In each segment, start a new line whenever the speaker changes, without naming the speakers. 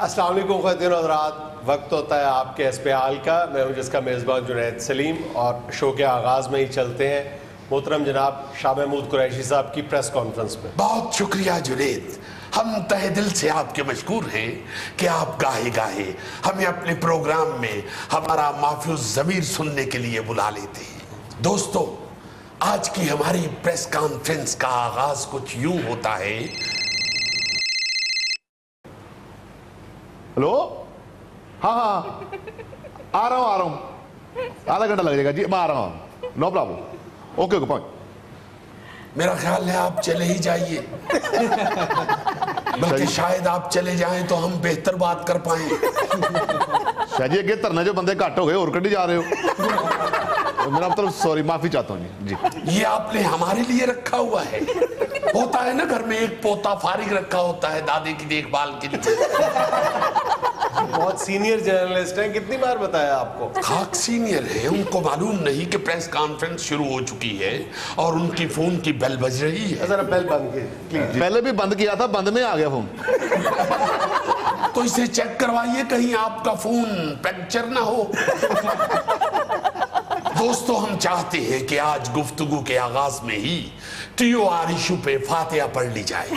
السلام علیکم خواتین و حضرات، وقت ہوتا ہے آپ کے اسپیال کا. میں ہوں جس کا میزبان جنید سلیم، اور شو کے آغاز میں ہی چلتے ہیں محترم جناب شاہ محمود قریشی صاحب کی پریس کانفرنس میں.
بہت شکریہ جنید، ہم تہ دل سے آپ کے مشکور ہیں کہ آپ گاہے گاہے ہمیں اپنے پروگرام میں ہمارا محفوظ ضمیر سننے کے لیے بلا لیتے ہیں. دوستو، آج کی ہماری پریس کانفرنس کا آغاز کچھ یوں ہوتا ہے.
ہلو، ہاں آ رہا ہوں آدھا گھنٹہ لگ جائے گا جی. میں آ رہا ہوں، نو پرابلم. اوکے پہنچ.
میرا خیال ہے آپ چلے ہی جائیے، بلکہ شاید آپ چلے جائیں تو ہم بہتر بات کر پائیں.
شاہ جی اگے ترنے جو بندے کٹ ہو گئے اور کٹی جا رہے ہو. میرا مطلب سوری، معافی چاہتا ہوں جی.
یہ آپ نے ہمارے لیے رکھا ہوا ہے. ہوتا ہے نا گھر میں ایک پوتا فارغ رکھا ہوتا ہے دادے کی دیکھ بھال کے لیے.
بہت سینئر جرنلسٹ ہیں، کتنی بار بتایا آپ کو؟
خاک سینئر ہیں، ان کو معلوم نہیں کہ پریس کانفرنس شروع ہو چکی ہے اور ان کی فون کی بیل بج رہی ہے.
ذرا بیل بند کی.
پہلے بھی بند کیا تھا، بند میں آ گیا فون.
تو اسے چیک کروائیے کہیں آپ کا فون پنکچر نہ ہو. دوستو، ہم چاہتے ہیں کہ آج گفتگو کے آغاز میں ہی ٹی او آر ایشو پہ فاتحہ پڑھ لی جائے.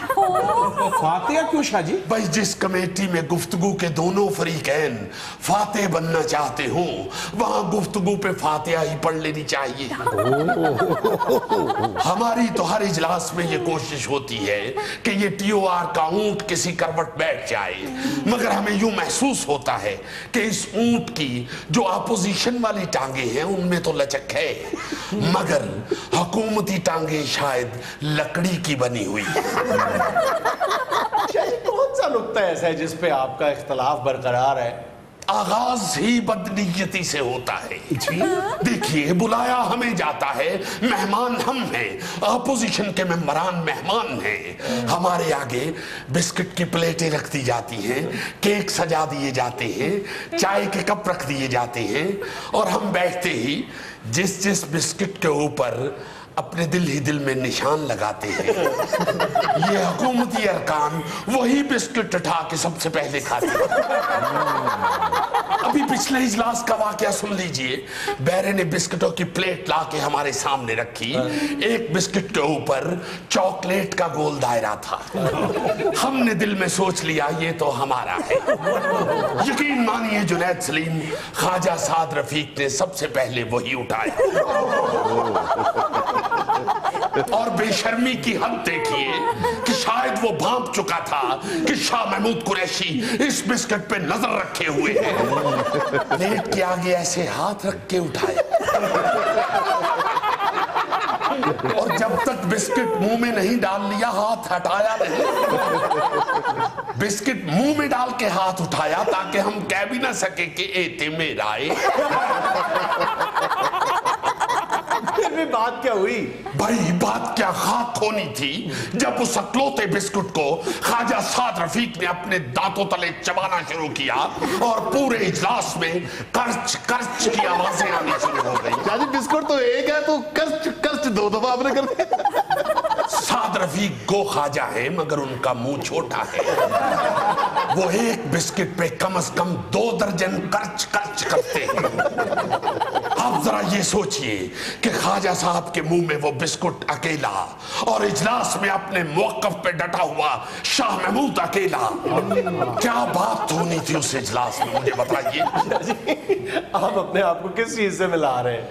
فاتحہ کیوں شاہ جی؟
بھائی، جس کمیٹی میں گفتگو کے دونوں فریقین فاتح بننا چاہتے ہوں وہاں گفتگو پہ فاتحہ ہی پڑھ لینی چاہیے. ہماری تو ہر اجلاس میں یہ کوشش ہوتی ہے کہ یہ ٹی او آر کا اونٹ کسی کروٹ بیٹھ جائے، مگر ہمیں یوں محسوس ہوتا ہے کہ اس اونٹ کی جو اپوزیشن والی ٹانگیں ہیں ان میں تو لچک ہے، مگر حکومتی ٹانگیں شاید لکڑی کی بنی ہوئی.
کون سا نقطہ ایسا ہے جس پہ آپ کا اختلاف برقرار ہے؟
آغاز ہی بدنیتی سے ہوتا ہے. دیکھیے، بلایا ہمیں جاتا ہے، مہمان ہم ہیں، اپوزیشن کے ممبران مہمان ہیں. ہمارے آگے بسکٹ کی پلیٹیں رکھ دی جاتی ہیں، کیک سجا دیے جاتے ہیں، چائے کے کپ رکھ دیے جاتے ہیں، اور ہم بیٹھتے ہی جس بسکٹ کے اوپر اپنے دل ہی دل میں نشان لگاتے ہیں، یہ حکومتی ارکان وہی بسکٹ اٹھا کے سب سے پہلے کھاتے ہیں. ابھی پچھلے اجلاس کا واقعہ سن لیجئے. بیرے نے بسکٹوں کی پلیٹ لا کے ہمارے سامنے رکھی. ایک بسکٹ کے اوپر چاکلیٹ کا گول دائرہ تھا. ہم نے دل میں سوچ لیا یہ تو ہمارا ہے. یقین مانیے جنید سلیم، خواجہ سعد رفیق نے سب سے پہلے وہی اٹھایا. اور بے شرمی کی حد دیکھیے کہ شاید وہ بھانپ چکا تھا کہ شاہ محمود قریشی اس بسکٹ پہ نظر رکھے ہوئے ہیں. پلیٹ کے آگے ایسے ہاتھ رکھ کے اٹھایا، اور جب تک بسکٹ منہ میں نہیں ڈال لیا ہاتھ ہٹایا نہیں. بسکٹ منہ میں ڈال کے ہاتھ اٹھایا تاکہ ہم کہہ بھی نہ سکے کہ ایتے میرا ہے.
بات کیا ہوئی؟
بھائی، بات کیا خاک ہونی تھی جب اس اکلوتے بسکٹ کو خواجہ سعد رفیق نے اپنے دانتوں تلے چبانا شروع کیا اور پورے اجلاس میں کرچ کرچ کی آوازیں آنی شروع ہو گئی.
شاہ جی بسکٹ تو ایک ہے تو کرچ کرچ دو دفعہ آپ نے کر دیا.
سعد رفیق گو خواجہ ہے مگر ان کا منہ چھوٹا ہے. وہ ایک بسکٹ پہ کم از کم 2 درجن کرچ کرچ کرتے ہیں. آپ ذرا یہ سوچئے کہ خواجہ صاحب کے منہ میں وہ بسکٹ اکیلا اور اجلاس میں اپنے موقف پہ ڈٹا ہوا شاہ محمود اکیلا. کیا بات ہونی تھی اس اجلاس میں، مجھے بتائیے.
آپ اپنے آپ کو کس چیز سے ملا رہے ہیں؟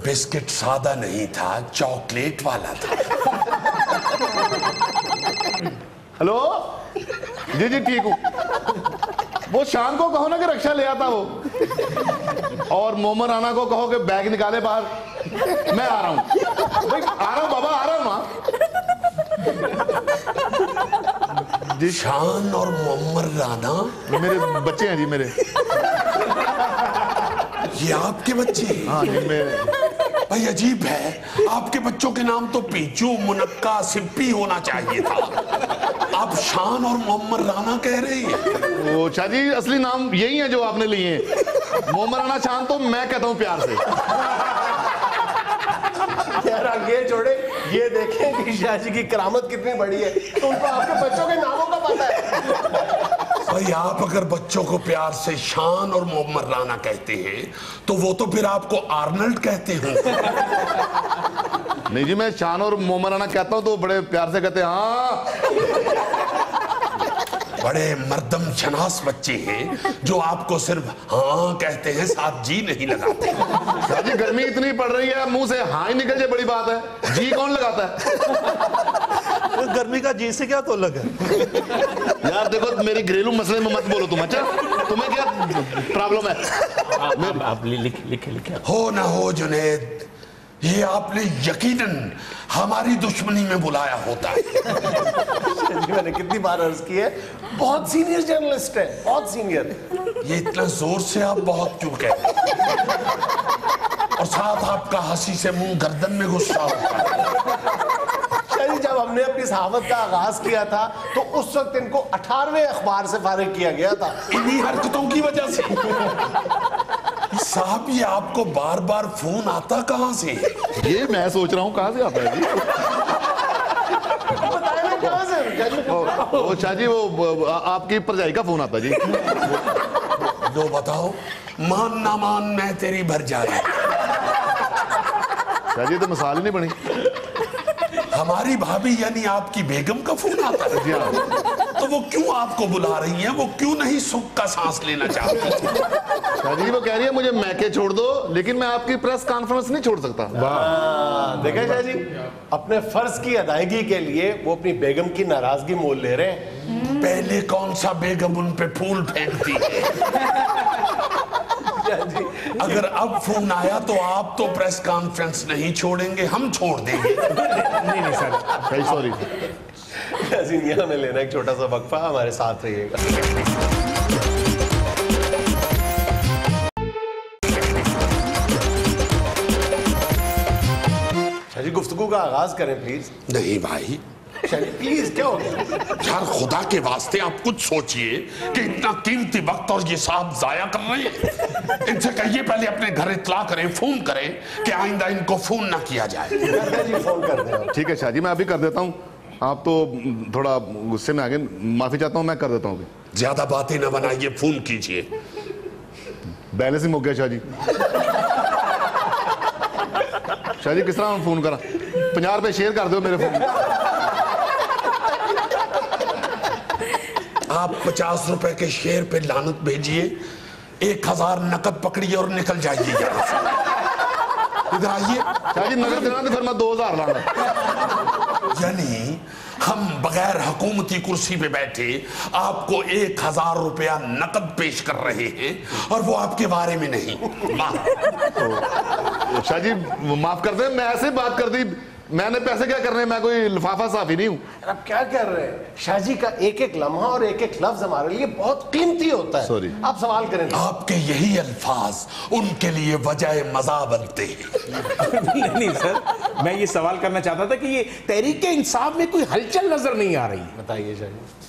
بسکٹ سادہ نہیں تھا، چاکلیٹ والا تھا.
ہلو جی ٹھیک ہوں. وہ شان کو کہو نا کہ رکشہ لے آتا وہ، اور مومن رانا کو کہو کہ بیگ نکالے باہر. میں آ رہا ہوں بابا، آ رہا ہوں نا
جی. شان اور مومن رانا
میرے بچے ہیں جی. میرے
یہ آپ کے بچے ہیں؟
ہاں جی.
بھائی عجیب ہے، آپ کے بچوں کے نام تو پیچو، منکا، سپی ہونا چاہیے تھا. آپ شان اور محمد رانا کہہ رہے ہیں؟
وہ شاہ جی اصلی نام یہی ہیں جو آپ نے لیے ہیں. محمد رانا شان تو میں کہتا ہوں پیار سے.
یار آگے چھوڑے، یہ دیکھیں کہ شاہ جی کی کرامت کتنی بڑی ہے تو ان کو آپ کے بچوں کے ناموں کا پتہ ہے.
بھائی آپ اگر بچوں کو پیار سے شان اور معمر رانا کہتے ہیں تو وہ تو پھر آپ کو آرنلڈ کہتے ہیں.
نہیں جی میں شان اور معمر رانا کہتا ہوں تو بڑے پیار سے کہتے ہیں ہاں.
بڑے مردم شناس بچے ہیں جو آپ کو صرف ہاں کہتے ہیں, ساتھ جی نہیں لگاتے.
شاہ جی گرمی اتنی پڑ رہی ہے, منہ سے ہاں ہی نکل جائے بڑی بات ہے, جی کون لگاتا ہے؟
گرمی کا جی سے کیا تعلق ہے؟
یار دیکھو میری گھریلو مسئلے میں مت بولو تم, اچھا تمہیں کیا پرابلم ہے؟
آپ لکھے
ہو نہ ہو جنید, یہ آپ نے یقیناً ہماری دشمنی میں بلایا ہوتا ہے.
میں نے کتنی بار عرض کی ہے, بہت سینئر جرنلسٹ ہے, بہت سینئر.
یہ اتنا زور سے آپ بہت کیوں کہتے ہیں, اور ساتھ آپ کا ہنسی سے منہ گردن میں غصہ ہوتا ہے.
جب ہم نے اپنی صحافت کا آغاز کیا تھا تو اس وقت ان کو 18ویں اخبار سے فارغ کیا گیا تھا
انہی حرکتوں کی وجہ سے. صاحب یہ آپ کو بار بار فون آتا کہاں سے؟
یہ میں سوچ رہا ہوں کہاں سے آتا ہے جی.
بتائیں نا کہاں سے.
وہ شاہ جی وہ آپ کی پرجائی کا فون آتا جی.
لو بتاؤ, مان نہ مان میں تیری بھر جائے.
شاہ جی تو مثال ہی نہیں بنی.
ہماری بھابھی یعنی آپ کی بیگم کا فون آتا ہے
جی ہاں.
تو وہ کیوں آپ کو بلا رہی ہیں, وہ کیوں نہیں سکھ کا سانس لینا چاہتی؟
شاہ جی وہ کہہ رہی ہے مجھے میکے چھوڑ دو لیکن میں آپ کی پریس کانفرنس نہیں چھوڑ سکتا.
دیکھیں شاہ جی, اپنے فرض کی ادائیگی کے لیے وہ اپنی بیگم کی ناراضگی مول لے رہے ہیں.
پہلے کون سا بیگم ان پہ پھول پھینکتی ہے؟ اگر اب فون آیا تو آپ تو پریس کانفرنس نہیں چھوڑیں گے, ہم چھوڑ دیں گے.
نہیں سر,
سوری.
یہاں میں لینا ایک چھوٹا سا وقفہ, ہمارے ساتھ رہیے گا. شاہ جی گفتگو کا آغاز کریں پلیز.
نہیں بھائی
شاہ جی پلیز, کیا ہو گیا؟
یار خدا کے واسطے آپ کچھ سوچئے کہ اتنا قیمتی وقت اور یہ صاحب ضائع کر رہے ہیں. ان سے کہیے پہلے اپنے گھر اطلاع کریں, فون کریں کہ آئندہ ان کو فون نہ کیا جائے.
جی فون کر دیں.
ٹھیک ہے شاہ جی میں ابھی کر دیتا ہوں. آپ تو تھوڑا غصے میں آگے, معافی چاہتا ہوں, میں کر دیتا ہوں ابھی.
زیادہ باتیں نہ بنائیے, فون کیجئے.
بیلنس ہی مک گیا شاہ جی. شاہ جی کس طرح میں فون کرا, 50 روپے شیئر کر دو میرے فون میں.
آپ 50 روپے کے شیئر پہ لعنت بھیجئے, 1000 نقد پکڑیے اور نکل جائیے یہاں سے. ادھر آئیے.
شاہ جی نظر دینا تو پھر میں 2000 لانا.
یعنی ہم بغیر حکومتی کرسی پہ بیٹھے آپ کو 1000 روپیہ نقد پیش کر رہے ہیں اور وہ آپ کے بارے میں نہیں.
شاہ جی معاف کر دیں, میں ایسے بات کر دی, میں نے پیسے کیا کرنے, میں کوئی لفافہ صافی نہیں ہوں.
اب کیا کر رہے ہیں شاہ جی, کا ایک ایک لمحہ اور ایک ایک لفظ ہمارے لیے بہت قیمتی ہوتا ہے.
سوری.
آپ سوال کریں.
آپ کے یہی الفاظ ان کے لیے وجہ مزاح بنتے ہیں.
نہیں سر, میں یہ سوال کرنا چاہتا تھا کہ یہ تحریک انصاف میں کوئی ہلچل نظر نہیں آ رہی.
بتائیے شاہ جی.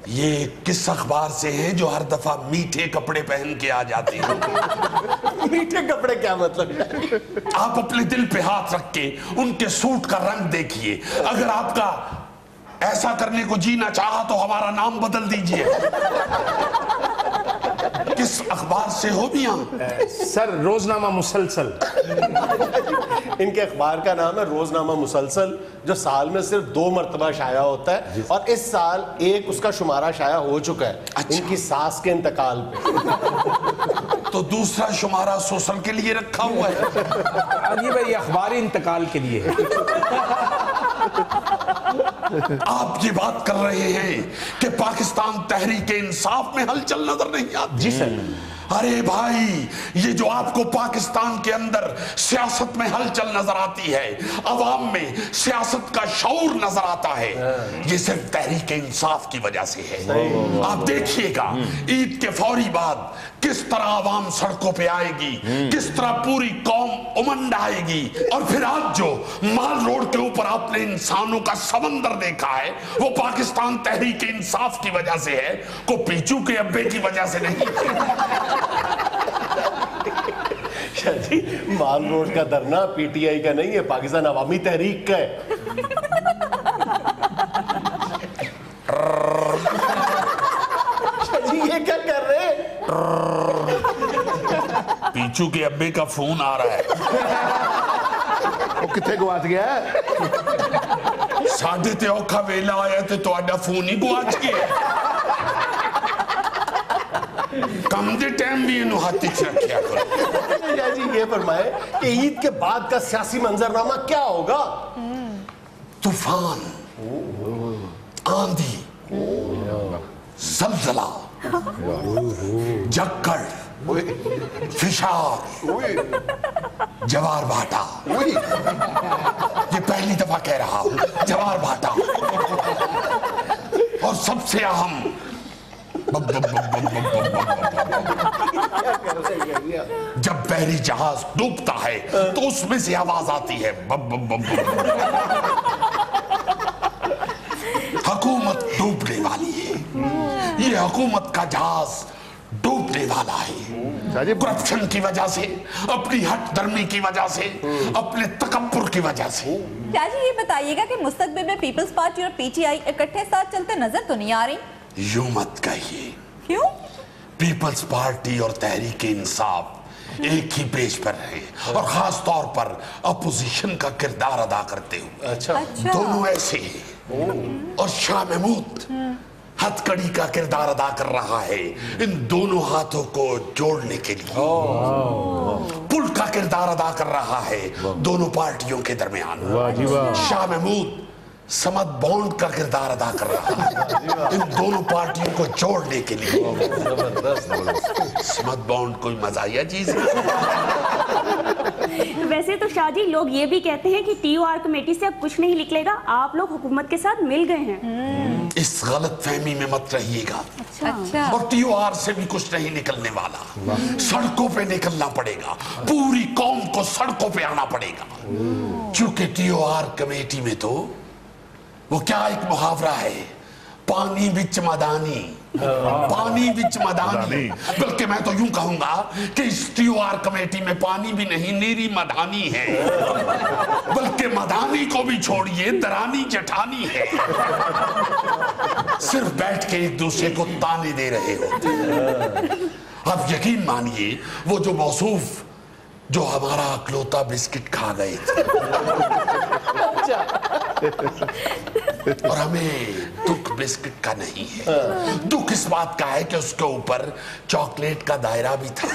یہ کس اخبار سے ہیں جو ہر دفعہ میٹھے کپڑے پہن کے آ جاتے ہیں؟
میٹھے کپڑے کیا مطلب؟
آپ اپنے دل پہ ہاتھ رکھ کے ان کے سوٹ کا رنگ دیکھیے. اگر آپ کا ایسا کرنے کو جینا چاہا تو ہمارا نام بدل دیجئے. کس اخبار سے ہو بھی یہاں؟
سر روزنامہ مسلسل.
ان کے اخبار کا نام ہے روزنامہ مسلسل, جو سال میں صرف 2 مرتبہ شائع ہوتا ہے, اور اس سال ایک اس کا شمارہ شائع ہو چکا ہے ان کی ساس کے انتقال پہ.
تو دوسرا شمارہ سوسل کے لیے رکھا ہوا ہے.
یہ بھائی اخباری انتقال کے لیے ہے.
آپ یہ بات کر رہے ہیں کہ پاکستان تحریک انصاف میں ہلچل نظر نہیں آتی؟
جی سر.
ارے بھائی, یہ جو آپ کو پاکستان کے اندر سیاست میں ہلچل نظر آتی ہے, عوام میں سیاست کا شعور نظر آتا ہے, یہ صرف تحریک انصاف کی وجہ سے ہے. آپ دیکھیے گا عید کے فوری بعد کس طرح عوام سڑکوں پہ آئے گی, کس طرح پوری قوم امنڈ آئے گی. اور پھر آج جو مال روڈ کے اوپر آپ نے انسانوں کا سمندر دیکھا ہے, وہ پاکستان تحریک انصاف کی وجہ سے ہے, کو پیچو کے ابے کی وجہ سے نہیں.
شاہ جی مال روڈ کا دھرنا پی ٹی آئی کا نہیں ہے, پاکستان عوامی تحریک کا ہے. जी ये क्या कर रहे हैं?
पीछू के अब्बे का फोन आ रहा है।
वो कितने गवाच गया है?
साढ़े ते औखा वेला आया ते तुहाडा फोन ही गुआच गया। कम दे टाइम भी इन्हों हाथ च रखिया करो।
शाह जी ये फरमाए कि ईद के बाद का सियासी मंजरनामा क्या होगा?
तूफान, आंधी, जलजला, जक्कड़, फिशार, जवार भाटा। ये पहली दफा कह रहा हूं, जवार भाटा। और सबसे अहम जब बहरी जहाज डूबता है तो उसमें से आवाज आती है बम बम बम बम। हुकूमत डूबने वाली है, ये हुकूमत का जहाज डूबने वाला है। करप्शन की वजह से, अपनी हट धर्मी की वजह से, अपने तकब्बुर की वजह से।
क्या जी ये बताइएगा कि मुस्तकबिल में पीपल्स पार्टी और पीटीआई इकट्ठे साथ चलते नजर तो नहीं आ रही?
यूं मत कहिए।
क्यों?
पीपल्स पार्टी और तहरीक इंसाफ एक ही पेज पर है और खास तौर पर अपोजिशन का किरदार अदा करते हुए।
अच्छा।
दोनों ऐसे हैं। और शाह महमूद हथकड़ी का किरदार अदा कर रहा है इन दोनों हाथों को जोड़ने के लिए। पुल का किरदार अदा कर रहा है दोनों पार्टियों के दरमियान। शाह महमूद समद बॉन्ड का किरदार अदा कर रहा है इन दोनों पार्टियों को जोड़ने के लिए। समद बॉन्ड कोई मजाया चीज है।
वैसे तो शाह जी लोग ये भी कहते हैं कि टीओआर कमेटी से अब कुछ नहीं निकलेगा, आप लोग हुकूमत के साथ मिल गए हैं।
इस गलत फहमी में मत रहिएगा।
अच्छा।
और टीओआर से भी कुछ नहीं निकलने वाला। सड़कों पे निकलना पड़ेगा, पूरी कौम को सड़कों पे आना पड़ेगा। क्योंकि टीओआर कमेटी में तो वो क्या एक मुहावरा है, पानी बिच मदानी, पानी बिच मदानी। बल्कि मैं तो यूं कहूंगा कि इस टीओआर कमेटी में पानी भी नहीं, नीरी मदानी है। बल्कि मदानी को भी छोड़िए, दरानी जठानी है। सिर्फ बैठ के एक दूसरे को ताने दे रहे होते हैं। अब यकीन मानिए वो जो मौसूफ जो हमारा अकलौता बिस्किट खा गए थे और हमें दुख बिस्किट का नहीं है, दुख इस बात का है कि उसके ऊपर चॉकलेट का दायरा भी था।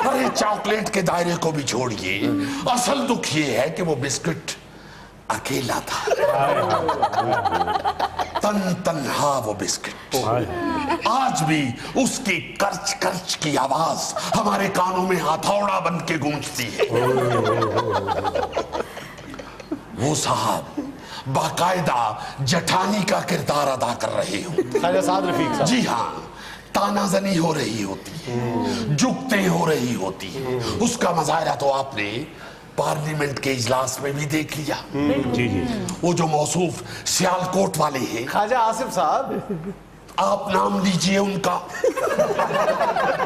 अरे चॉकलेट के दायरे को भी छोड़िए, असल दुख ये है कि वो बिस्किट अकेला था, तन तन्हा वो बिस्किट। आज भी उसकी कर्च कर्च की आवाज हमारे कानों में हथौड़ा बन के गूंजती है। वो साहब बाकायदा जठानी का किरदार अदा कर रहे हो।
ख्वाजा साद रफीक साहब।
जी हाँ, तानाजनी हो रही होती है, जुगतें हो रही होती है। उसका मजाहरा तो आपने पार्लियामेंट के इजलास में भी देख लिया।
जी जी।
वो जो मौसूफ सियालकोट वाले हैं,
ख्वाजा आसिफ साहब,
आप नाम लीजिए उनका।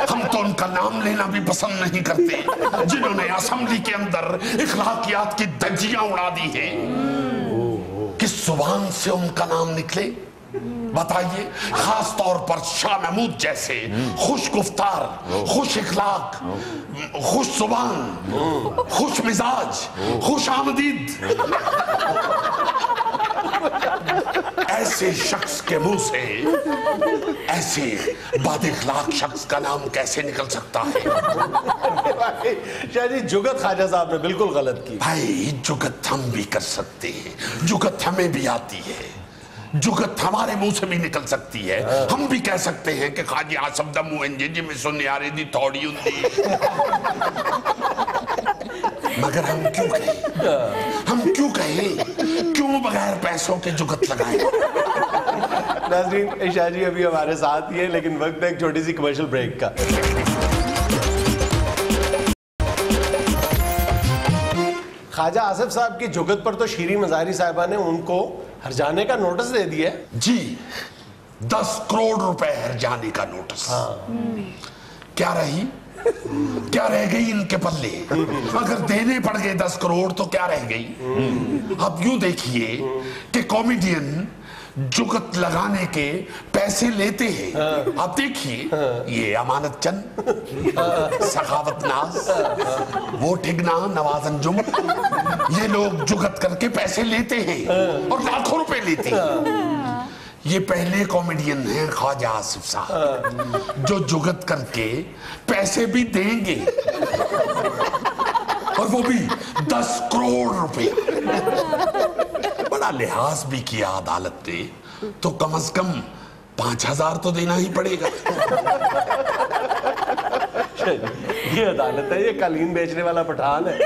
हम तो उनका नाम लेना भी पसंद नहीं करते, जिन्होंने असेंबली के अंदर इखलाकियात की धज्जियां उड़ा दी है। किस जुबान से उनका नाम निकले बताइए। खास तौर पर शाह महमूद जैसे खुश गुफ्तार, खुश इखलाक, खुश जुबान, खुश मिजाज, खुश आमदीद ऐसे शख्स के मुंह से ऐसे बादिखलाक शख्स का नाम कैसे निकल सकता है?
शाह जी जुगत ख्वाजा साहब ने बिल्कुल गलत की।
भाई जुगत हम भी कर सकते हैं, जुगत हमें भी आती है, जुगत हमारे मुंह से भी निकल सकती है। हम भी कह सकते हैं कि खाजी आसफ दा मुंह में सुनियारे दी थोड़ी हुंदी। मगर हम क्यों कहें, हम क्यों कहें, क्यों बगैर पैसों के जुगत लगाएं?
नाज़रीन, शाह जी अभी हमारे साथ ही है, लेकिन वक्त है एक छोटी सी कमर्शियल ब्रेक का। ख्वाजा आसिफ साहब की जुगत पर तो शीरी मज़ारी साहिबा ने उनको हरजाने का नोटिस दे दिया है।
जी, 10 करोड़ रुपए हरजाने का नोटिस। क्या रही, क्या रह गई इनके पल्ले? अगर देने पड़ गए 10 करोड़ तो क्या रह गई? अब यूं देखिए कि कॉमेडियन जुगत लगाने के पैसे लेते हैं। आप देखिए, ये अमानत चंद, सखावत नाज, वो ठिगना, नवाज अंजुम, ये लोग जुगत करके पैसे लेते हैं और लाखों रुपए लेते हैं। ये पहले कॉमेडियन हैं ख्वाजा आसिफ साहब, जो जुगत करके पैसे भी देंगे, और वो भी 10 करोड़ रुपया। बड़ा लिहाज भी किया अदालत ने, तो कम से कम 5,000 तो देना ही पड़ेगा।
ये अदालत है, ये कालीन बेचने वाला पठान है।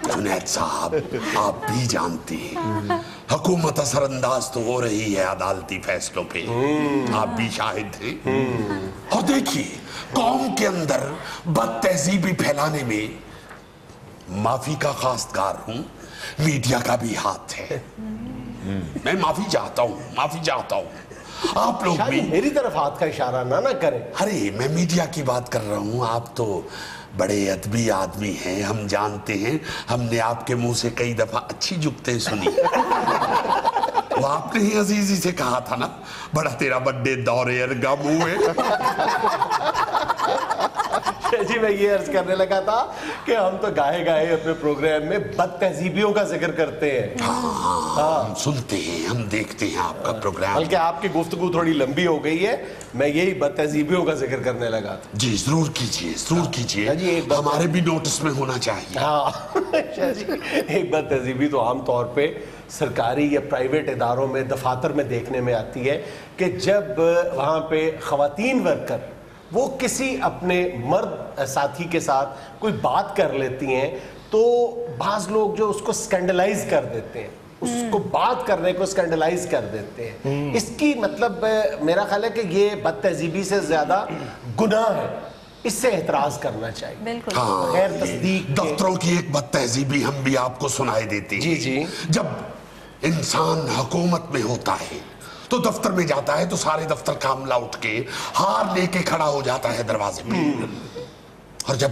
जुनैद साहब, आप भी जानते हैं हुकूमत असरअंदाज तो हो रही है अदालती फैसलों पे, आप भी शाहिद हैं। और देखिए, कौम के अंदर बदतहजीबी फैलाने में माफी का खासगार हूं, मीडिया का भी हाथ है। मैं माफी चाहता हूं, आप लोग भी
मेरी तरफ हाथ का इशारा ना करें।
अरे, मैं मीडिया की बात कर रहा हूं, आप तो बड़े अदबी आदमी हैं, हम जानते हैं, हमने आपके मुंह से कई दफा अच्छी जुगतें सुनी। वो आपने ही अजीजी से कहा था ना, बड़ा तेरा बर्थडे दौरे अरगा मुंह है।
जी, मैं ये अर्ज करने लगा था कि हम तो गाहे गाहे अपने प्रोग्राम में बदतहजीबियों का जिक्र करते हैं।
हम सुनते हैं, हम देखते हैं आपका प्रोग्राम।
बल्कि आपकी गुफ्तगू थोड़ी लंबी हो गई है, मैं यही बदतहजीबियों का जिक्र करने लगा था।
जी, जरूर कीजिए, जरूर कीजिए, हमारे भी नोटिस में होना चाहिए।
हाँ जी, एक बदतहजीबी तो आमतौर पे सरकारी या प्राइवेट इदारों में, दफातर में देखने में आती है कि जब वहाँ पे ख़वातीन वर्कर वो किसी अपने मर्द साथी के साथ कोई बात कर लेती हैं, तो बाज़ लोग जो उसको स्कैंडलाइज कर देते हैं, उसको बात करने को स्कैंडलाइज कर देते हैं। इसकी मतलब मेरा ख्याल है कि ये बदतहजीबी से ज़्यादा गुनाह है, इससे एतराज़ करना चाहिए।
बिल्कुल।
हाँ,
गैर तस्दीक
दफ्तरों की एक बदतहजीबी हम भी आपको सुनाई देते हैं।
जी जी। जब
इंसान हुकूमत में होता है तो दफ्तर में जाता है तो सारे दफ्तर का अमला उठ के हार लेके खड़ा हो जाता है दरवाजे पे, और जब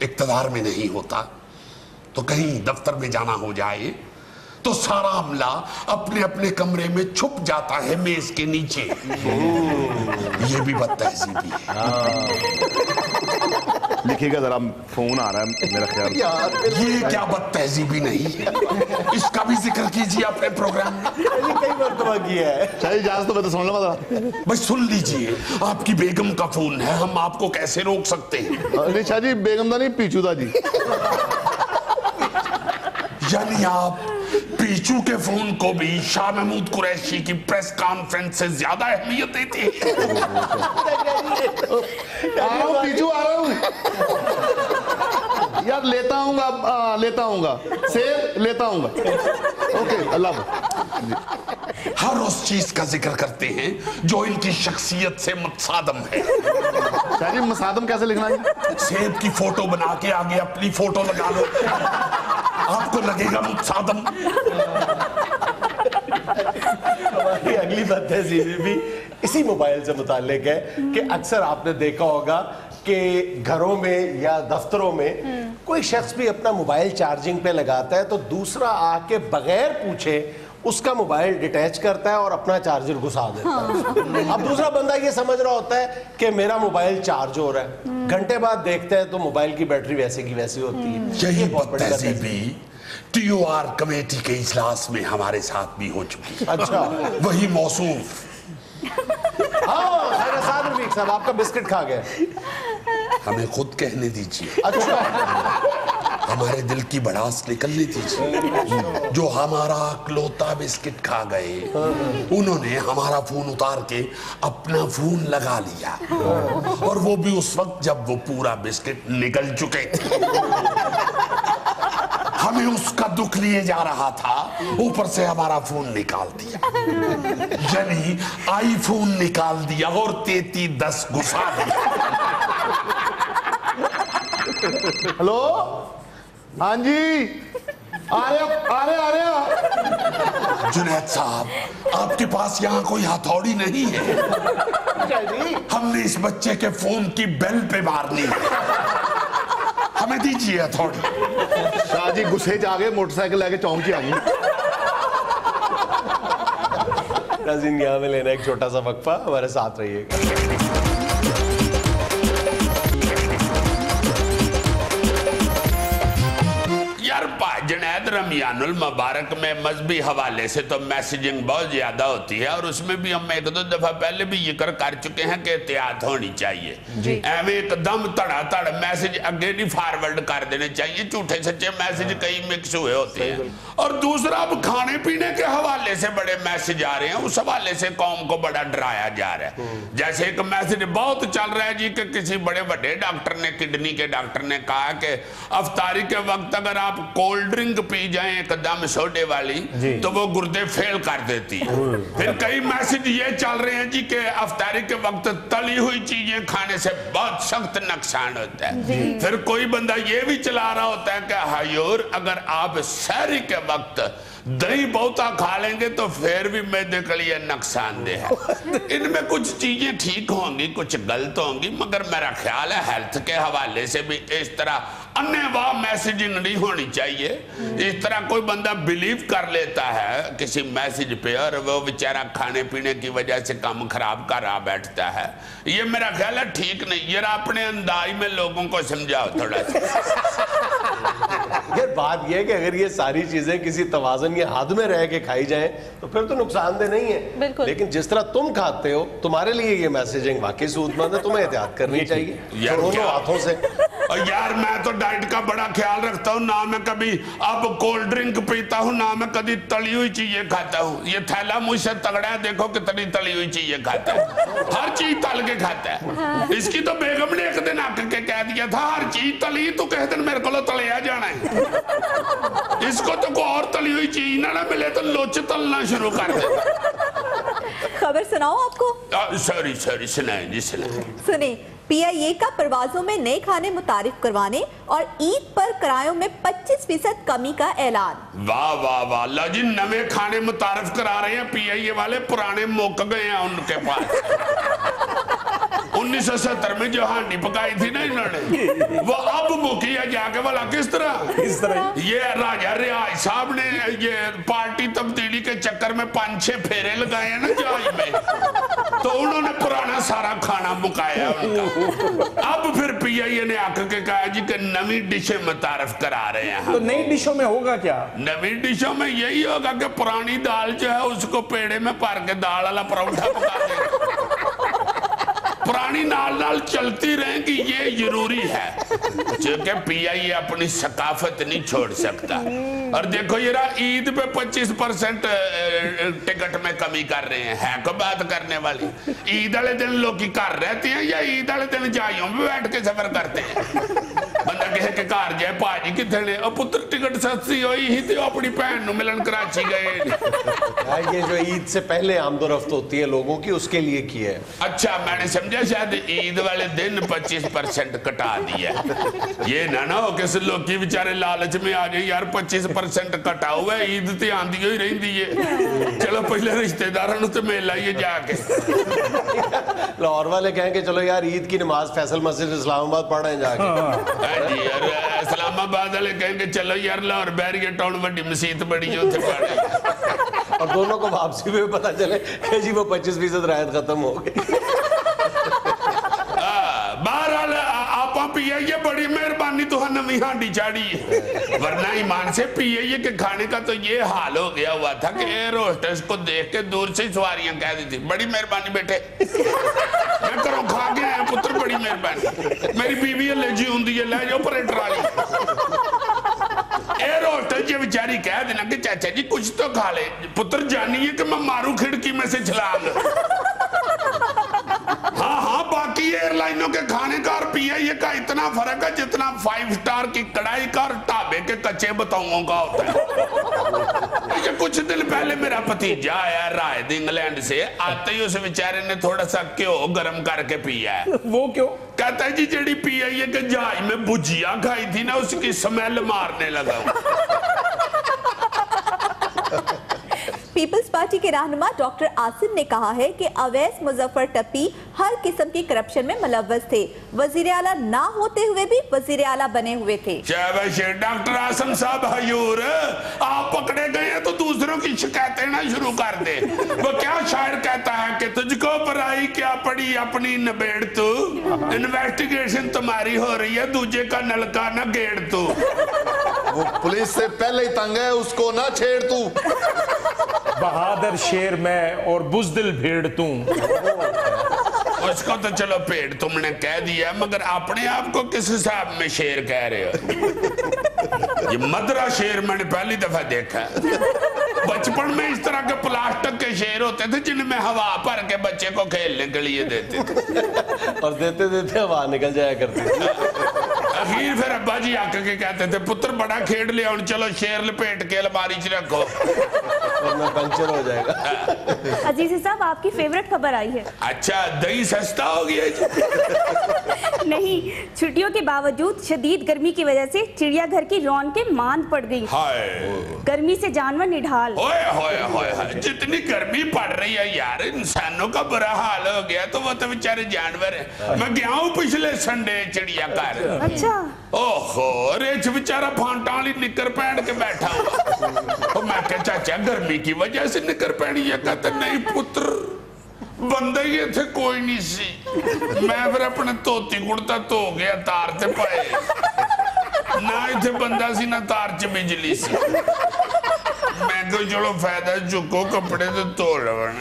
इक्तदार में नहीं होता तो कहीं दफ्तर में जाना हो जाए तो सारा अमला अपने अपने कमरे में छुप जाता है मेज के नीचे। ये भी बदतहजीबी है।
लिखिएगा जरा, फोन आ रहा है मेरा ख्याल।
ये क्या बदतहजीबी नहीं है, इसका भी जिक्र कीजिए अपने प्रोग्राम में।
कई मरतबा किया है।
शायद इजाजत तो मैं तो सुन लगा।
भाई सुन लीजिए, आपकी बेगम का फोन है, हम आपको कैसे रोक सकते हैं?
नहीं शाह जी, बेगम दा नहीं, पीछू दा जी।
यानी आप पीछू के फोन को भी शाह महमूद कुरैशी की प्रेस कॉन्फ्रेंस से ज्यादा अहमियत देते हैं।
आ रहा हूँ पीछू, आ रहा हूँ यार, लेता आऊंगा सेब लेता आऊंगा। ओके, अल्लाह हाफ़िज़।
हर उस चीज का जिक्र करते हैं जो इनकी शख्सियत से मुतसादम है।
शाह जी, मुसादम कैसे लिखना है?
सेब की फोटो बना के आगे अपनी फोटो लगा लो, आपको लगेगा मुतसादम।
हमारी अगली बदतहजीबी भी इसी मोबाइल से मुताल्लिक है कि अक्सर आपने देखा होगा कि घरों में या दफ्तरों में कोई शख्स भी अपना मोबाइल चार्जिंग पे लगाता है तो दूसरा आके बगैर पूछे उसका मोबाइल डिटैच करता है और अपना चार्जर घुसा देता है। अब दूसरा बंदा ये समझ रहा होता है कि मेरा मोबाइल चार्ज हो रहा है, घंटे बाद देखते हैं तो मोबाइल की बैटरी वैसे की वैसी होती है।
यही बदतहजीबी TOR कमेटी के इजलास में हमारे साथ भी हो चुकी है।
अच्छा,
वही मौसूफ।
हाँ रफीक साहब, आपका बिस्किट खा गया।
हमें खुद कहने दीजिए।
अच्छा,
हमारे दिल की भड़ास निकलने दीजिए। जो हमारा अकलौता बिस्किट खा गए, उन्होंने हमारा फोन उतार के अपना फोन लगा लिया, और वो भी उस वक्त जब वो पूरा बिस्किट निकल चुके थे। हमें उसका दुख लिए जा रहा था, ऊपर से हमारा फोन निकाल दिया, यानी आईफोन निकाल दिया और 3310 घुसा दिया।
हेलो, हाँ जी, आ रहे।
जुनैद साहब, आपके पास यहाँ कोई हथौड़ी नहीं है? हमने इस बच्चे के फोन की बेल पे मारनी है, हमें दीजिए हथौड़ी।
शाह जी गुस्से च आ गए, मोटरसाइकिल लेके चौंक च आ गई।
नाज़रीन, यहाँ में लेना एक छोटा सा वक्फा, हमारे साथ रहिएगा।
जुनैद, रमजानुल मुबारक में मजहबी हवाले से तो मैसेजिंग बहुत ज्यादा होती है और उसमें भी हम एक दो दफा पहले भी जिक्र कर चुके हैं कि एहतियात होनी चाहिए। एवं एकदम धड़ाधड़ मैसेज अगे नहीं फॉरवर्ड कर देने चाहिए, झूठे सच्चे मैसेज कई मिक्स हुए होते हैं। और दूसरा, अब खाने पीने के हवाले से बड़े मैसेज आ रहे हैं, उस हवाले से कौम को बड़ा डराया जा रहा है। जैसे एक मैसेज बहुत चल रहा है जी कि किसी बड़े बड़े डॉक्टर ने, किडनी के डॉक्टर ने कहा कि अफ्तारी के वक्त अगर आप कोल्ड ड्रिंक पी जाए एकदम सोडे वाली तो वो गुर्दे फेल कर देती है। फिर कई मैसेज ये चल रहे हैं जी कि अफ्तारी के वक्त तली हुई चीजें खाने से बहुत सख्त नुकसान होता है। फिर कोई बंदा ये भी चला रहा होता है कि हजूर अगर आप सहरी के वक्त दही बहुता खा लेंगे तो फिर भी मैदे के लिए नुकसानदेह है। इनमें कुछ चीजें ठीक होंगी, कुछ गलत होंगी, मगर मेरा ख्याल है हेल्थ के हवाले से भी इस तरह अन्यवाह मैसेजिंग नहीं होनी चाहिए। इस तरह कोई बंदा बिलीव कर लेता है किसी मैसेज पे और वो बेचारा खाने पीने की वजह से काम खराब कर रहा बैठता है, ये मेरा ख्याल है ठीक नहीं। ये अपने अंदाज में लोगों को समझाओ थोड़ा सा।
यार बात ये है कि अगर ये सारी चीजें किसी तवाज़ुन या हद में रह के खाई जाएं तो फिर तो नुकसानदेह नहीं है, लेकिन जिस तरह तुम खाते हो तुम्हारे लिए ये मैसेजिंग वाकई सूदमंद है, तुम्हें एहतियात करनी चाहिए दोनों हाथों से।
और यार मैं तो डाइट का बड़ा ख्याल रखता हूँ, ना मैं कभी अब कोल्ड ड्रिंक पीता हूँ, ना मैं कभी तली हुई चीजें खाता हूँ। ये थैला मुझसे तगड़ा है, देखो कितनी तली हुई चीजें खाता है, हर चीज तल के खाता है। इसकी तो बेगम ने एक दिन आके के कह दिया था हर चीज तली, तो कह दिन मेरे को तलिया जाना है। इसको तो कोई और तली हुई चीज ना मिले तो लोच तलना शुरू कर दे।
खबर सुनाओ आपको?
सॉरी सुनाए जी, सुनाए।
सुने, PIA का परवाजों में नए खाने मुतारिफ करवाने और ईद पर किरायों में 25% कमी का ऐलान।
वाह वाह वाह, लो जी नवे खाने मुतारिफ करा रहे हैं PIA वाले, पुराने मुक गए हैं उनके पास। 1970 में जो हांडी पकाई थी ना इन्होंने, वो अब मुकी है जाके वाला किस तरह? ये राजा रियाज साहब ने ये पार्टी तब्दीली के चक्कर में 5-6 फेरे लगाए हैं ना जहाज में, तो उन्होंने पुराना सारा खाना मुकाया उनका। अब फिर PIA ने आकर के कहा जी कि नवी डिशें मुतारिफ करा रहे हैं।
तो नई डिशों में होगा क्या?
नवी डिशों में यही होगा कि पुरानी दाल जो है उसको पेड़े में भर के दाल वाला परोठा पका देंगे। पुरानी नाल चलती रहेगी, ये जरूरी है, क्योंकि PIA अपनी सकाफत नहीं छोड़ सकता। और देखो ये ईद पे 25% टिकट में कमी कर रहे हैं, है को बात करने वाली। ईद वाले दिन लोग घर रहते हैं या ईद वाले दिन जाइयों में बैठ के सफर करते हैं? बंदा कहे के घर जाए भाजी कितने ने, पुत्र टिकट सस्ती हुई ही तो अपनी भैन नु मिलन कराची गए।
ये जो ईद से पहले आमदोरफ्त होती है लोगों की, उसके लिए की है।
अच्छा मैंने समझा शायद ईद वाले दिन 25% कटा दिया। ये ना हो किसी लोग की बेचारे लालच में आ जाए यार 25% कटा हुआ है, ईद तो आंदी ही रही है, चलो पहले रिश्तेदारों तो मिल आइए जाके।
लाहौर वाले कहें कि चलो यार ईद की नमाज फैसल मस्जिद इस्लामाबाद पढ़े जाके।
जी यार इस्लामाबाद वाले कहेंगे चलो यार लाहौर बैरियर टाउन बड़ी मसीत बड़ी है उत्थे पढ़े।
और दोनों को वापसी में पता चले कि जी वो 25% रायत खत्म हो गई।
बहरहाल आपा PIA बड़ी मेहरबानी तो नवी हांडी चाड़ी है, वरना ईमान से PIA के खाने का तो ये हाल हो गया हुआ था कि एयर होस्टेस को देख के दूर से सवारियां कह दी थी बड़ी मेहरबानी बेटे, मैं करो खा के आया पुत्र बड़ी मेहरबानी, मेरी बीवी एलर्जी होंगी है ले जाओ परेटर वाली। एयर होस्टेस ये बेचारी कह देना कि चाचा जी कुछ तो खा ले, पुत्र जानिए कि मैं मारू खिड़की में से छलांग। हाँ बाकी एयरलाइनों के खाने का और PIA का इतना फर्क है जितना 5 स्टार की कढ़ाई का और ढाबे के कच्चे बताऊंगा का होता है। ये कुछ दिन पहले मेरा भतीजा आया रायद इंग्लैंड से, आते ही उस बेचारे ने थोड़ा सा घ्यो गर्म करके पिया है।
वो क्यों?
कहता है जी जेडी PIA के जहाज में भुजिया खाई थी ना उसकी स्मेल मारने लगा।
पीपल्स पार्टी के रहनुमा डॉक्टर आसिम ने कहा है कि अवैस मुजफ्फर टप्पी हर किस्म की करप्शन में मुलव्वस थे, वजीर आला ना होते हुए भी वजीर आला बने हुए थे।
डॉक्टर आसिम साहब हजूर, आप पकड़े गए हैं तो दूसरों की शिकायतें ना शुरू कर दे। वो क्या शायर कहता है कि तुझको पराई क्या पड़ी अपनी नबेड़ तू, इन्वेस्टिगेशन तुम्हारी हो रही है दूजे का नलका ना गेड़ तू।
वो पुलिस से पहले ही तंग है, उसको ना छेड़ तू।
बहादुर शेर मैं और बुजदिल भेड़ तू।
उसको तो चलो पेड़ तुमने कह दिया, मगर अपने आप को किस हिसाब में शेर कह रहे हो? ये मदरा शेर मैंने पहली दफा देखा। बचपन में इस तरह के प्लास्टिक के शेर होते थे जिनमें हवा भर के बच्चे को खेलने के लिए देते थे
और देते देते हवा निकल जाया करती थी।
अखीर फिर अब्बा जी आके के कहते थे पुत्र बड़ा खेड लिया, चलो शेर लपेट के अलमारी च रखो
वरना पंचर हो जाएगा।
अजीज साहब, आपकी फेवरेट खबर आई है।
अच्छा, दही सस्ता हो गया जी?
नहीं, छुट्टियों के बावजूद शदीद गर्मी की वजह से चिड़ियाघर की रौनकें मांद पड़ गई।
हाय,
गर्मी से जानवर निढाल।
ओए होए होए, जितनी गर्मी पड़ रही है यार, इंसानों का बुरा हाल हो गया, तो वो तो बेचारे जानवर है। मैं गया हूँ पिछले संडे चिड़ियाघर।
अच्छा।
ओहो, रेच बेचारा फांटा वाली निकर पहन के बैठा हुआ। तो मैं कहा चाचा गर्मी की वजह से निकर पहनी है? कहते नहीं पुत्र, बंदे ही थे कोई नहीं सी। मैं फिर अपने धोती कुड़ता धो गया तार ते पाए, ना इथे बंदा सी ना तार च बिजली सी। मैं को चलो फायदा चुको कपड़े तो धो लवण।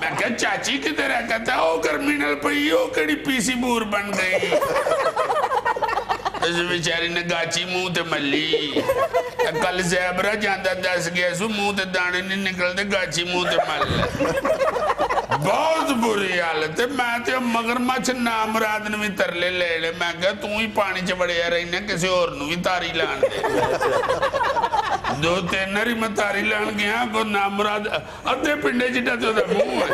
मैं क्या चाची किधर है? कहता ओ गर्मी नाल पई, ओ केड़ी पीसी बूर बन गई। इस बेचारी ने गाची मुंह ते मल्ली। कल ज़ैबरा जांदा दस गया सु मुंह ते दाने नहीं निकलते, गाची मुंह ते मल। बहुत बुरी हालत है। मैं तो मगरमच्छ नामराद ने भी तरले ले ले। मैं कहा तू ही पानी च बड़िया रहना, किसी और नु भी तारी लान दे। दो तीन ही मैं तारी लान गया, को नामराद अद्धे पिंडे जिड्डा तो मुंह है।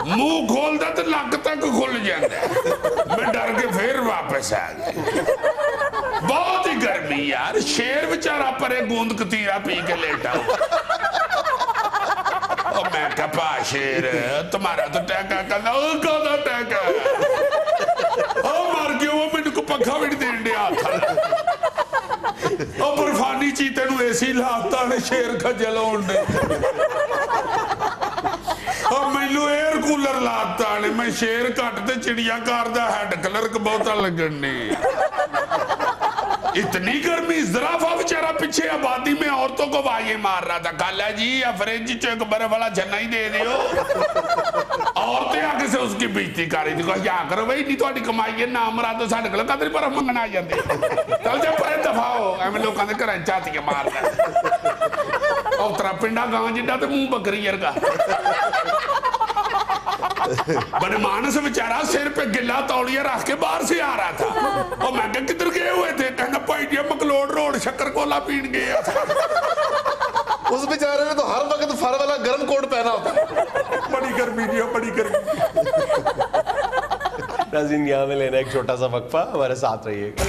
मुंह खोलता तो लक तक खुल जाता। मैं डर के फिर वापस आ गया। बहुत ही गर्मी यार। शेर बेचारा परे गूंद कतीरा पी के लेटा। और मैं कहा शेर तुम्हारा तो टैका करना, कहता टैका मर गया वो, मैंने को पखा भी नहीं देन दिया था। और बर्फानी चीते नु एसी लाता ने शेर खजल होने। और मैनू एयर कूलर लाता ने, मैं शेर घट ते चिड़ियाघर दा हेड क्लर्क बहुता लगन ने। इतनी गर्मी, ज़राफ़ा बेचारा पीछे आबादी में औरतों को वाये मार रहा था। काला जी या फ्रिज चो एक बर्फ वाला छन्ना ही दे दियो। औरतें आके से उसकी बेइज्जती कर रही थी। कहा क्या करो भाई, नहीं थोड़ी कमाई है, नाम रात तो साढ़े कोल कदर बर्फ मंगना आ जाते। चल जा परे दफा हो, एवं लोगों के घर झातियां मारदा। और तेरा पिंडा गांव जिड्डा ते मुंह बकरी वर्गा। बनमानस बेचारा सिर पे गिला तौलिया रख के बाहर से आ रहा था। और मैं क्या किधर गए हुए थे? कहना भाई जी मकलोड रोड शक्कर कोला पीन गए।
उस बेचारे ने तो हर वक्त फर वाला गर्म कोट पहना होता।
बड़ी गर्मी थी, बड़ी गर्मी।
नाज़रीन, यहाँ में लेना एक छोटा सा वक्फा, हमारे साथ रहिएगा।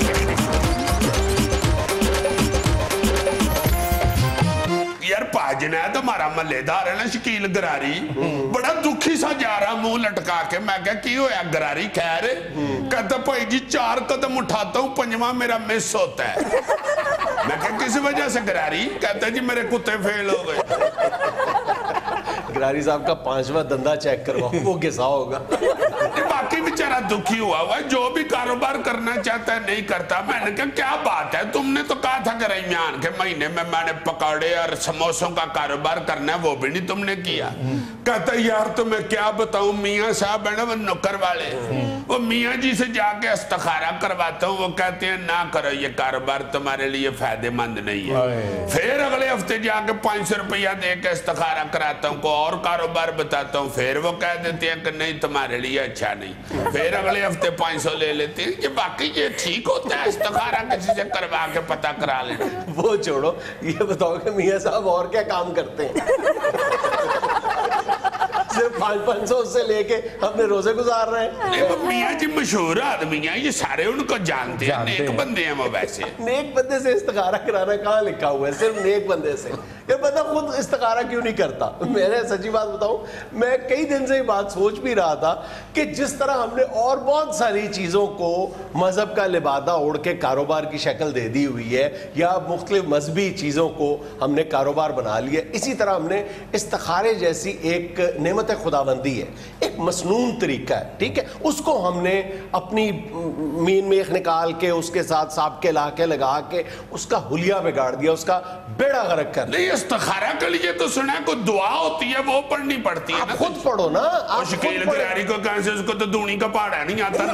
यार पाजना है तो हमारा मल्लेदार है ना शकील गरारी, बड़ा दुखी सा जा रहा मुंह लटका के। मैं क्या की होया गरारी? खैर? कहता भाई जी 4 कदम उठाता हूँ 5वां मेरा मिस होता है। मैं क्या किस वजह से गरारी? कहता जी मेरे कुत्ते फेल हो गए।
गरारी साहब का 5वां धंधा चेक करवाओ, वो घिसा होगा।
बाकी बेचारा दुखी हुआ हुआ, जो भी कारोबार करना चाहता है नहीं करता। मैंने कहा क्या बात है, तुमने तो कहा था कि रमजान के महीने में मैंने पकौड़े और समोसों का कारोबार करना है, वो भी नहीं तुमने किया। कहता यार तो मैं क्या बताऊं, मियाँ साहब है ना वो नौकर वाले, वो मियाँ जी से जाके इस्तिखारा करवाता हूँ। वो कहते हैं ना करो, ये कारोबार तुम्हारे लिए फायदेमंद नहीं है। फिर अगले हफ्ते जाके 500 रुपया दे के इस्तिखारा कराता हूँ, को और कारोबार बताता हूँ। फिर वो कह देते हैं कि नहीं तुम्हारे लिए अच्छा नहीं। फिर अगले हफ्ते 500 ले लेते हैं। ये बाकी ये ठीक होता है? इस्तिखारा किसी से करवा के पता करा लेना।
वो छोड़ो, ये बताओ कि मियाँ साहब और क्या काम करते हैं? सिर्फ 500 से लेके अपने रोजे गुजार रहे हैं।
मियाँ जी मशहूर आदमी हैं, ये सारे उनको जानते हैं, नेक बंदे हैं वो वैसे।
नेक बंदे से इस्तिखारा कराना कहाँ लिखा हुआ है? सिर्फ नेक बंदे से। ये बंदा खुद इस्तिखारा क्यों नहीं करता? मैंने सच्ची बात बताऊं, मैं कई दिन से ये बात सोच भी रहा था कि जिस तरह हमने और बहुत सारी चीज़ों को मज़हब का लिबादा ओढ़ के कारोबार की शक्ल दे दी हुई है, या मुख्तलिफ मजहबी चीज़ों को हमने कारोबार बना लिया, इसी तरह हमने इस्तिखारे जैसी एक नेमत खुदाबंदी है, एक मसनून तरीका है, ठीक है, उसको हमने अपनी मीन मेख निकाल के उसके साथ सांप के लाके लगा के उसका हुलिया बिगाड़ दिया, उसका बेड़ा गर्क कर दिया।
इस्तिखारा के लिए तो सुना को दुआ होती है, वो पढ़नी पड़ती है ना।
खुद पढ़ो ना, आप
शकील गिरारी को कहां से, उसको तो दूनी का पहाड़ा नहीं आता।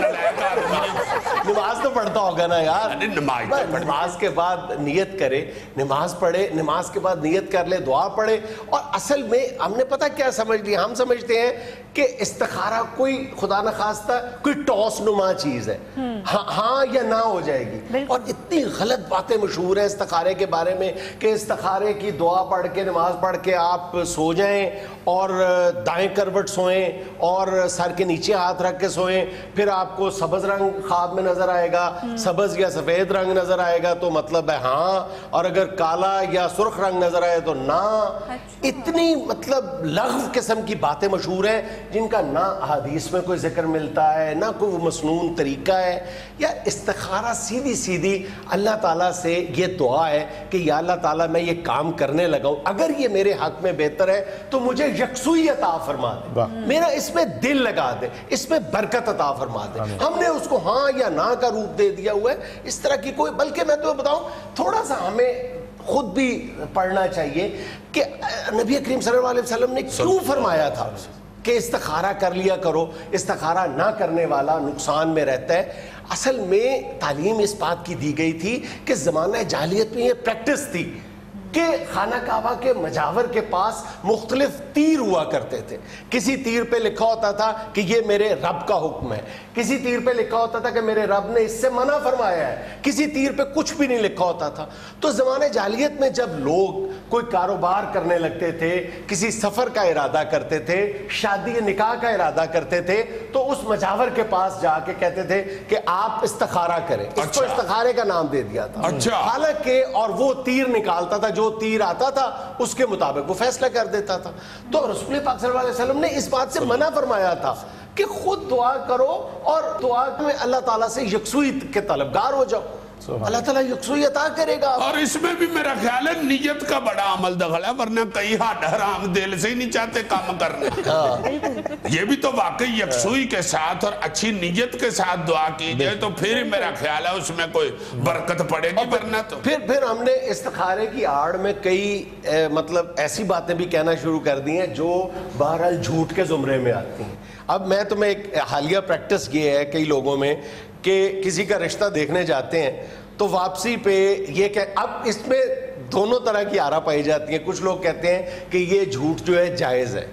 नमाज तो पढ़ता होगा ना यार। नमाज के बाद नियत करे, नमाज पढ़े, नमाज के बाद नियत कर ले, दुआ पढ़े। और असल में हमने पता क्या समझ लिया, हम समझते हैं कि इस्तिखारा कोई खुदा न खास्ता कोई टॉस नुमा चीज है, हाँ या ना हो जाएगी। और इतनी गलत बातें मशहूर है इस्तिखारे के बारे में कि इस्तिखारे की दुआ पढ़ के, नमाज पढ़ के आप सो जाएं और दाएं करवट सोएं और सर के नीचे हाथ रख के सोएं, फिर आपको सब्ज रंग ख्वाब में नजर आएगा, सब्ज या सफेद रंग नजर आएगा तो मतलब है हाँ, और अगर काला या सुर्ख रंग नजर आए तो ना। इतनी मतलब लग़्व किस्म की बातें मशहूर हैं जिनका ना हदीस में कोई जिक्र मिलता है, ना कोई मसनून तरीका है। यार इस्तिखारा सीधी सीधी अल्लाह ताला से ये दुआ है कि या अल्लाह ताला मैं ये काम करने लगा हूं, अगर ये मेरे हक में बेहतर है तो मुझे यकसुई अता फरमा दे, मेरा इसमें दिल लगा दे, इसमें बरकत अता फरमा दे। हमने उसको हाँ या ना का रूप दे दिया हुआ है। इस तरह की कोई, बल्कि मैं तो बताऊं थोड़ा सा हमें खुद भी पढ़ना चाहिए कि नबी करीम सल्लल्लाहु अलैहि वसल्लम ने क्यों फरमाया था कि इस्तिखारा कर लिया करो, इस्तिखारा ना करने वाला नुकसान में रहता है। असल में तालीम इस बात की दी गई थी कि ज़माना जाहिलियत में ये प्रैक्टिस थी कि खाना काबा के मजावर के पास मुख्तलिफ तीर हुआ करते थे। किसी तीर पे लिखा होता था कि ये मेरे रब का हुक्म है, किसी तीर पे लिखा होता था कि मेरे रब ने इससे मना फरमाया है, किसी तीर पे कुछ भी नहीं लिखा होता था। तो ज़माने जाहिलियत में जब लोग कोई कारोबार करने लगते थे, किसी सफ़र का इरादा करते थे, शादी निकाह का इरादा करते थे, तो उस मजावर के पास जाके कहते थे कि आप इस्तिखारा करें। इसको इस्तिखारे का नाम दे दिया था। हालांकि और वो तीर निकालता था, जो तीर आता था उसके मुताबिक वो फैसला कर देता था। तो रसूल पाक सल्लल्लाहु अलैहि वसल्लम ने इस बात से मना फरमाया था कि खुद दुआ करो और दुआ में अल्लाह ताला से यकसुई के तलबगार हो जाओ, अल्लाह ताला यकसुई अता करेगा।
और इसमें भी मेरा ख्याल है नियत का बड़ा अमल दखल है, वरना कई हाथ हराम दिल से ही नहीं चाहते काम करना। ये भी तो वाकई यकसुई के साथ और अच्छी नियत के साथ दुआ की जाए तो फिर मेरा ख्याल है उसमें कोई बरकत पड़ेगी, वरना तो
फिर हमने इस्तिखारे की आड़ में कई मतलब ऐसी बातें भी कहना शुरू कर दी हैं जो बहरहाल झूठ के जुमरे में आती हैं। अब मैं तुम्हें एक हालिया प्रैक्टिस ये है कई लोगों में कि किसी का रिश्ता देखने जाते हैं तो वापसी पे ये अब इसमें दोनों तरह की आरा पाई जाती हैं। कुछ लोग कहते हैं कि ये झूठ जो है जायज़ है,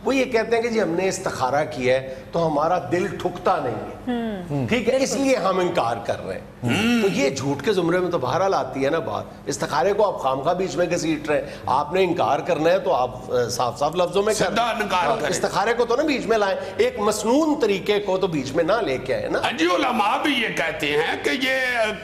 वो ये कहते हैं कि जी हमने इस्तिखारा किया है तो हमारा दिल ठुकता नहीं है, ठीक है, इसलिए हम इनकार कर रहे हैं। तो ये झूठ के जुमरे में तो बहरहाल आती है ना बात। इस्तिखारे को आप खामखा बीच में घसीट रहे हैं, आपने इनकार करना है तो आप साफ साफ लफ्जों में इस्तिखारे को तो ना बीच में लाएं, एक मसनून तरीके को तो बीच में ना लेके आए ना।
जी उलमा भी ये कहते हैं कि ये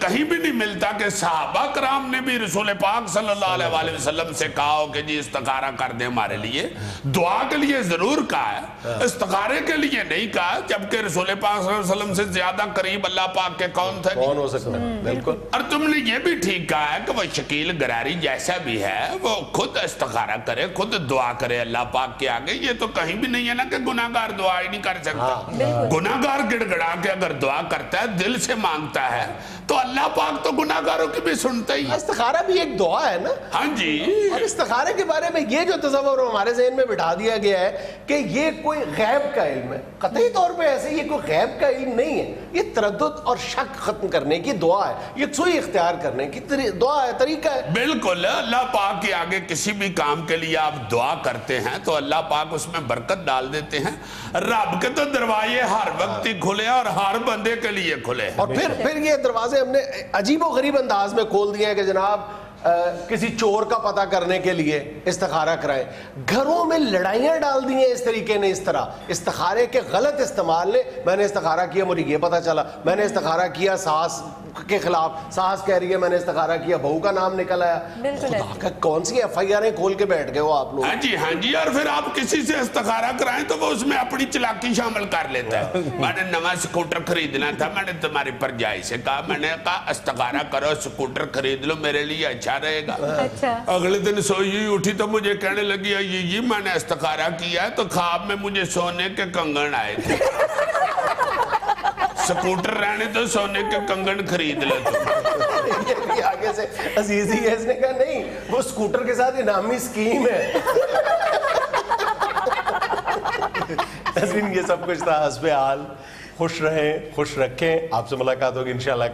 कहीं भी नहीं मिलता कि सहाबा कराम ने भी रसूल पाक सल्लल्लाहु अलैहि वसल्लम से कहा हो कि जी इस्तिखारा कर दे हमारे लिए। दुआ के लिए जरूर कहा है, इस्तिखारे के लिए नहीं कहा, जबकि रसूल पाक सल्लल्लाहु अलैहि वसल्लम से ज्यादा करीब अल्लाह पाक के कौन थे?
कौन हो सकता है? बिल्कुल।
और तुमने ये भी ठीक कहा है कि वो शकील गरारी जैसा भी है वो खुद इस्तिखारा करे, खुद दुआ करे अल्लाह पाक के आगे। ये तो कहीं भी नहीं है ना कि गुनाहगार दुआ ही नहीं कर सकता। गुनाहगार गिड़गिड़ा के अगर दुआ करता है, दिल से मांगता है, तो अल्लाह पाक तो गुनाहगारों की भी सुनता ही है।
इस्तिखारा भी एक दुआ है ना।
हाँ जी।
और इस्तिखारे के बारे में ये जो तसव्वुर हमारे ज़हन में बिठा दिया गया है कि ये कोई गैब का इल्म है, कतई तौर पे ऐसे ये कोई गैब का इल्म नहीं है, ये तरद्दुद और शक खत्म करने की दुआ है, यकसुई इख्तियार करने की दुआ है, तरीका है।
बिल्कुल। अल्लाह पाक के आगे किसी भी काम के लिए आप दुआ करते हैं तो अल्लाह पाक उसमें बरकत डाल देते हैं। रब के तो दरवाजे हर वक्त ही खुले और हर बंदे के लिए खुले हैं।
और फिर ये दरवाजे हमने अजीब व गरीब अंदाज में खोल दिए हैं कि जनाब کسی چور کا پتہ کرنے کے لیے استخارہ کرائیں. گھروں میں لڑائیاں ڈال دی ہیں اس طریقے نے, اس طرح استخارے کے غلط استعمال نے. میں نے استخارہ کیا, مجھے یہ پتہ چلا. میں نے استخارہ کیا ساس کے خلاف, ساس کہہ رہی ہے میں نے استخارہ کیا, بہو کا نام نکل آیا. خدا کا کون سی ایف آئی آریں کھول کے بیٹھ گئے ہو آپ لوگ.
ہاں جی, اور پھر آپ کسی سے استخارہ کرائیں تو وہ اس میں اپنی چلاکی شامل کر لیتا ہے. میں نے نواں سکوٹر خریدنا تھا, میں نے تمہاری پرجائی سے کہا, میں نے کہا استخارہ کرو, سکوٹر خرید لو, میرے لیے اچھا رہے گا. اگلے دن سوئی اٹھی تو مجھے کہنے لگی یہ میں نے استخارہ کیا ہے, تو خواب میں مجھے سونے کے کنگن آئے تھے. سکوٹر رہنے تو سونے کے کنگن خرید لے تو.
آگے سے عزیزی ہے, اس نے کہا نہیں وہ سکوٹر کے ساتھ انعامی سکیم ہے. یہ سب کچھ تھا حسب حال. خوش رہیں, خوش رکھیں. آپ سے ملاقات ہوگی انشاءاللہ.